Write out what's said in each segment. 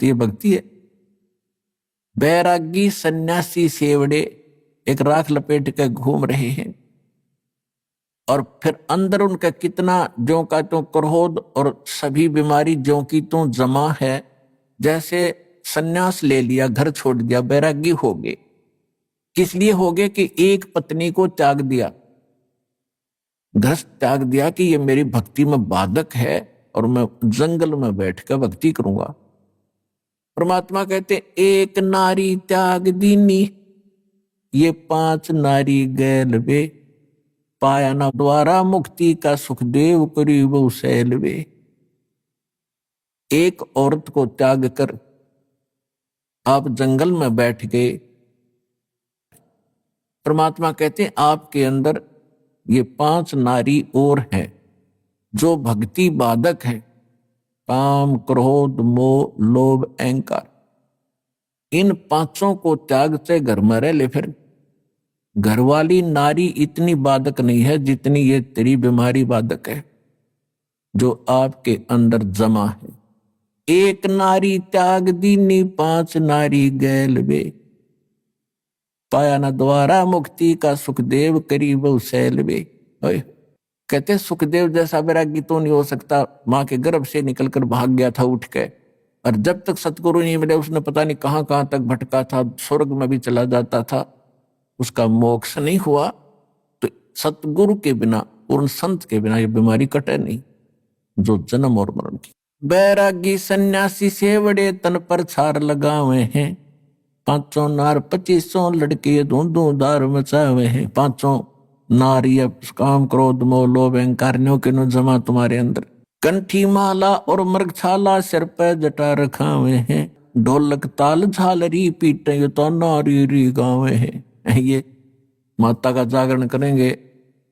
कहते ये भक्ति है। बैरागी सन्यासी सेवड़े एक राख लपेट के घूम रहे हैं और फिर अंदर उनका कितना ज्यों का त्यों क्रोध और सभी बीमारी ज्यों की त्यों जमा है। जैसे सन्यास ले लिया, घर छोड़ दिया, बैरागी हो गए। किस लिए हो गए कि एक पत्नी को त्याग दिया, घर त्याग दिया कि ये मेरी भक्ति में बाधक है और मैं जंगल में बैठकर भक्ति करूंगा। परमात्मा कहते एक नारी त्याग दीनी, ये 5 नारी गैल वे, पाया ना द्वारा मुक्ति का सुखदेव करीब सैल वे। एक औरत को त्याग कर आप जंगल में बैठ गए। परमात्मा कहते आपके अंदर ये 5 नारी और हैं जो भक्ति बाधक है, काम क्रोध मोह लोभ अहंकार। इन 5 को त्याग से घर में रह ले। फिर घरवाली नारी इतनी बाधक नहीं है जितनी ये तेरी बीमारी बाधक है जो आपके अंदर जमा है। एक नारी त्याग दीनी, 5 नारी गैल वे, पाया ना द्वारा मुक्ति का सुखदेव करीब सैल वे। कहते सुखदेव जैसा वैरागी तो नहीं हो सकता, मां के गर्भ से निकलकर भाग गया था उठ के, और जब तक सतगुरु नहीं मिले उसने पता नहीं कहां कहां तक भटका था, स्वर्ग में भी चला जाता था, उसका मोक्ष नहीं हुआ। तो सतगुरु के बिना, पूर्ण संत के बिना ये बीमारी कटे नहीं जो जन्म और मरण की। बैरागी सन्यासी सेवड़े तन पर छार लगावे हैं, 5 नार 25 लड़के धूं दार मचावे हैं। 5 नारी काम क्रोध मोह लोभ अहंकार के नो जमा तुम्हारे अंदर। कंठी माला और मृगछाला सिर पे जटा रखावे हैं, ढोलक ताल झालरी पीटे तो नारी री गावे हैं। ये माता का जागरण करेंगे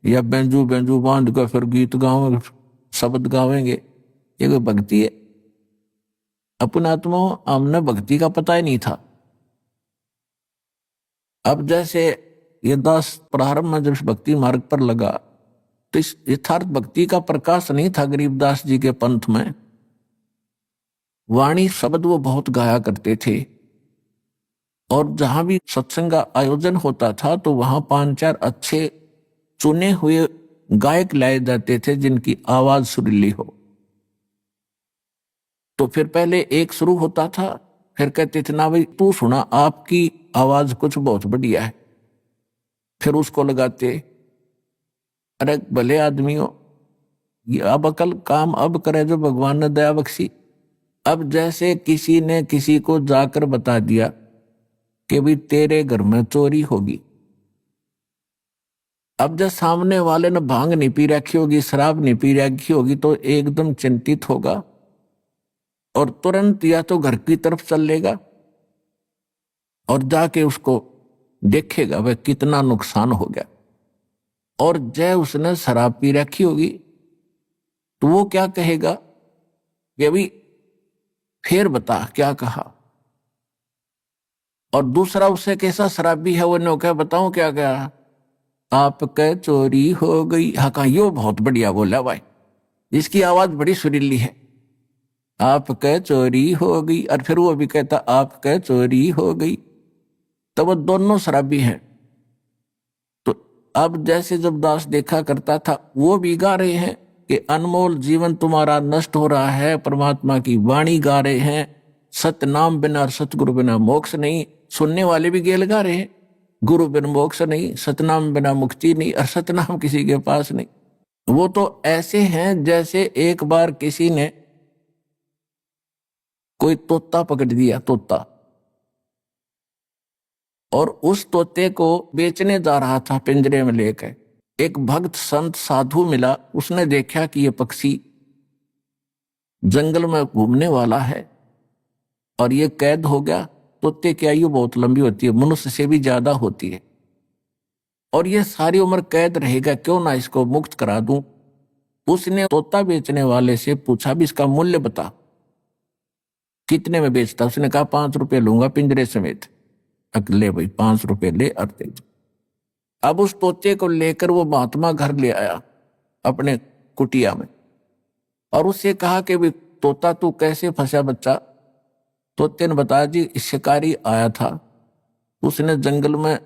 या बेंजू बेंजू बांध कर फिर गीत गावेंगे, शब्द गावेंगे, ये कोई भक्ति है? अपने आत्मा हमने भक्ति का पता ही नहीं था। अब जैसे ये दास प्रारंभ में जब भक्ति मार्ग पर लगा तो इस यथार्थ भक्ति का प्रकाश नहीं था गरीबदास जी के पंथ में। वाणी शब्द वो बहुत गाया करते थे और जहां भी सत्संग का आयोजन होता था तो वहां 5-4 अच्छे चुने हुए गायक लाए जाते थे जिनकी आवाज सुरीली हो। तो फिर पहले एक शुरू होता था, फिर कहते थे ना भाई तू सुना, आपकी आवाज कुछ बहुत बढ़िया है, फिर उसको लगाते। अरे भले आदमियों, ये अब अकल काम अब करे जो भगवान ने दया बख्शी। अब जैसे किसी ने किसी को जाकर बता दिया कि भी तेरे घर में चोरी होगी, अब जब सामने वाले ने भांग नहीं पी रखी होगी, शराब नहीं पी रखी होगी, तो एकदम चिंतित होगा और तुरंत या तो घर की तरफ चल लेगा और जाके उसको देखेगा वह कितना नुकसान हो गया। और जय उसने शराब पी रखी होगी तो वो क्या कहेगा कि अभी फिर बता क्या कहा। और दूसरा उससे कैसा शराबी है वो ने क्या बताऊं क्या कहा, आपके चोरी हो गई। हाँ कहा यो बहुत बढ़िया बोला भाई, इसकी आवाज बड़ी सुरीली है, आपके चोरी हो गई। और फिर वो भी कहता आपके चोरी हो गई। तो वो दोनों शराबी हैं। तो अब जैसे जब दास देखा करता था वो भी गा रहे हैं कि अनमोल जीवन तुम्हारा नष्ट हो रहा है, परमात्मा की वाणी गा रहे हैं, सत्य नाम बिना और सतगुरु बिना मोक्ष नहीं। सुनने वाले भी गेल गा रहे हैं, गुरु बिन मोक्ष नहीं, सतनाम बिना मुक्ति नहीं, और सतनाम किसी के पास नहीं। वो तो ऐसे हैं जैसे एक बार किसी ने कोई तोता पकड़ दिया, तोता, और उस तोते को बेचने जा रहा था पिंजरे में लेकर। एक भक्त संत साधु मिला, उसने देखा कि यह पक्षी जंगल में घूमने वाला है और ये कैद हो गया। तोते की आयु बहुत लंबी होती है, मनुष्य से भी ज्यादा होती है, और ये सारी उम्र कैद रहेगा, क्यों ना इसको मुक्त करा दूं। उसने तोता बेचने वाले से पूछा भी इसका मूल्य बता, कितने में बेचता। उसने कहा 5 रुपए लूंगा पिंजरे समेत। ले भाई 5 रुपए ले और दे। अब उस तोते को लेकर वो महात्मा घर ले आया अपने कुटिया में और उससे कहा कि भी तोता तू कैसे फंसा बच्चा। तोते ने बताया जी शिकारी आया था, उसने जंगल में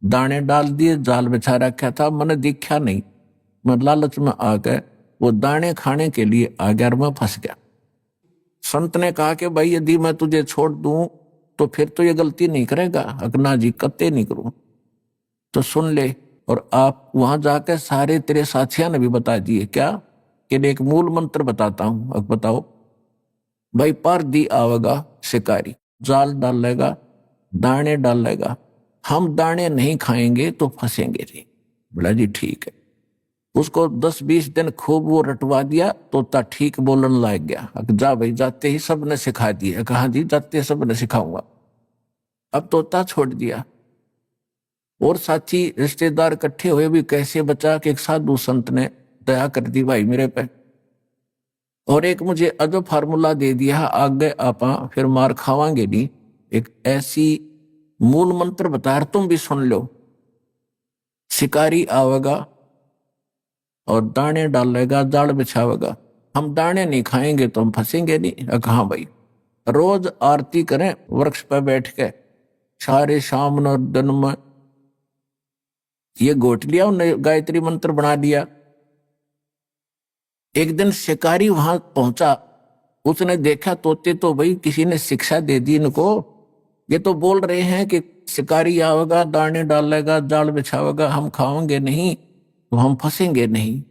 दाने डाल दिए, जाल बिछा रखा था, मैंने देखा नहीं, मैं लालच में आ गए, वो दाने खाने के लिए आ गया और मैं फंस गया। संत ने कहा कि भाई यदि मैं तुझे छोड़ दूं तो फिर तो ये गलती नहीं करेगा। अगना जी कत्ते नहीं करूं, तो सुन ले, और आप वहां जाकर सारे तेरे साथियों ने भी बता दिए क्या कि एक मूल मंत्र बताता हूं। अब बताओ भाई, पर दी आवेगा शिकारी, जाल डालेगा, दाने डालेगा, हम दाने नहीं खाएंगे तो फंसेंगे नहीं। बोला जी ठीक है। उसको 10-20 दिन खूब वो रटवा दिया, तोता ठीक बोलने लग गया। जा भाई, जाते ही सब ने सिखा दिया। कहा जी जाते सब ने सिखाऊंगा। अब तोता छोड़ दिया, और साथी रिश्तेदार इकट्ठे हुए भी कैसे बचा कि एक साधु संत ने दया कर दी भाई मेरे पे, और एक मुझे अजब फार्मूला दे दिया, आगे आपा फिर मार खावांगे नहीं। एक ऐसी मूल मंत्र बता, तुम भी सुन लो। शिकारी आवेगा और दाने डालेगा, जाल बिछावेगा, हम दाने नहीं खाएंगे तो हम फंसेंगे नहीं। कहा भाई, रोज आरती करें वृक्ष पर बैठ के, सारे शाम और दिन में ये गोट लिया, उन्हें गायत्री मंत्र बना दिया। एक दिन शिकारी वहां पहुंचा, उसने देखा तोते तो भाई किसी ने शिक्षा दे दी इनको, ये तो बोल रहे हैं कि शिकारी आवेगा, दाने डालेगा, जाल बिछावेगा, हम खाओगे नहीं तो हम फंसेंगे नहीं।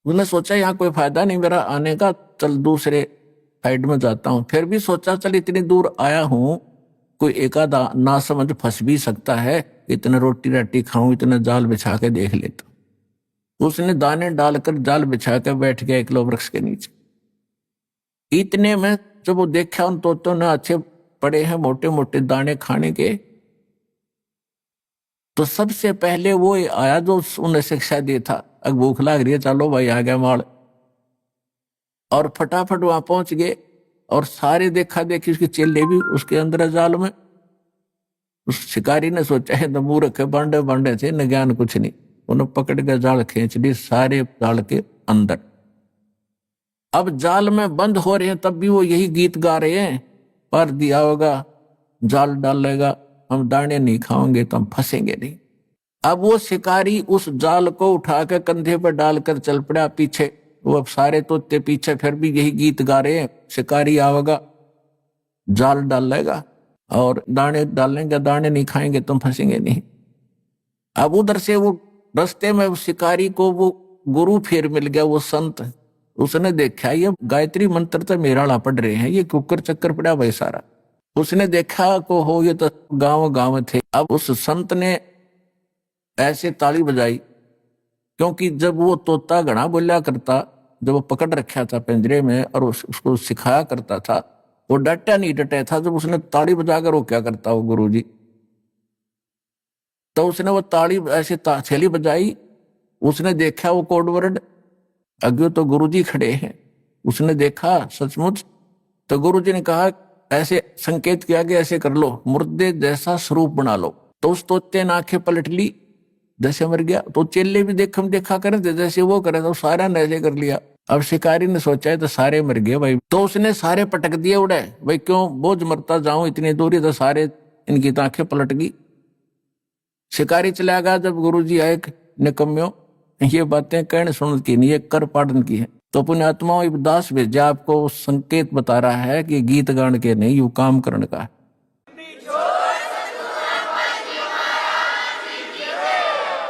उसने सोचा यहाँ कोई फायदा नहीं मेरा आने का, चल दूसरे साइड में जाता हूं। फिर भी सोचा चल इतनी दूर आया हूं, कोई एकादा ना समझ फंस भी सकता है, इतने रोटी राटी खाऊं, इतने जाल बिछा के देख लेता। उसने दाने डालकर जाल बिछा कर बैठ गया एकलो वृक्ष के नीचे। इतने में जब वो देखा उन तोतों ने अच्छे पड़े हैं मोटे मोटे दाने खाने के, तो सबसे पहले वो आया जो उन्हें शिक्षा दिया था। अब भूख लग रही है, चलो भाई आ गया माल, और फटाफट वहां पहुंच गए। और सारे देखा देखी उसके चेले भी उसके अंदर जाल में। उस शिकारी ने सोचा है तो मूर्ख बांडे बांडे थे, न ज्ञान कुछ नहीं, उन्हें पकड़ के जाल खींच ली सारे जाल के अंदर। अब जाल में बंद हो रहे हैं तब भी वो यही गीत गा रहे हैं, पर दिया होगा, जाल डालेगा, हम दाने नहीं खाओगे तो हम फंसेंगे नहीं। अब वो शिकारी उस जाल को उठा के कंधे पर डालकर चल पड़ा पीछे। वो अब सारे तोते पीछे फिर भी यही गीत गा रहे हैं, शिकारी आवेगा, जाल डालेगा और दाने डालेंगे, दाने नहीं खाएंगे तो हम फंसेंगे नहीं। अब उधर से वो रास्ते में शिकारी को वो गुरु फिर मिल गया, वो संत। उसने देखा ये गायत्री मंत्र तो मेरा पढ़ रहे हैं, ये कुकर चक्कर पड़ा भाई सारा। उसने देखा को हो ये तो गांव गांव थे। अब उस संत ने ऐसे ताली बजाई, क्योंकि जब वो तोता घना बोलिया करता, जब वो पकड़ रखा था पिंजरे में और उसको सिखाया करता था, वो डटा नहीं डटा था। जब उसने ताली बजाकर वो क्या करता वो गुरुजी, तो उसने वो ताली ऐसे थैली बजाई। उसने देखा वो कोड वर्ड, अगे तो गुरुजी खड़े हैं। उसने देखा सचमुच, तो गुरुजी ने कहा ऐसे संकेत किया कि ऐसे कर लो, मुर्दे जैसा स्वरूप बना लो। तो उस तोते ने आंखें पलट ली, जैसे मर गया। तो चेले भी देखा करे थे, जैसे वो करे तो सारा ने ऐसे कर लिया। अब शिकारी ने सोचा है तो सारे मर गए भाई, तो उसने सारे पटक दिए उड़े। भाई क्यों बोझ मरता जाऊं इतनी दूरी, तो सारे इनकी तो आंखें पलट गई। शिकारी चला गया। जब गुरुजी आए, निकम्यो ये बातें कहने सुन की नहीं, ये कर पाड़न की है। तो पुण्यात्माओं दास भेजा आपको संकेत बता रहा है कि गीत गान के नहीं, यू काम करने का है।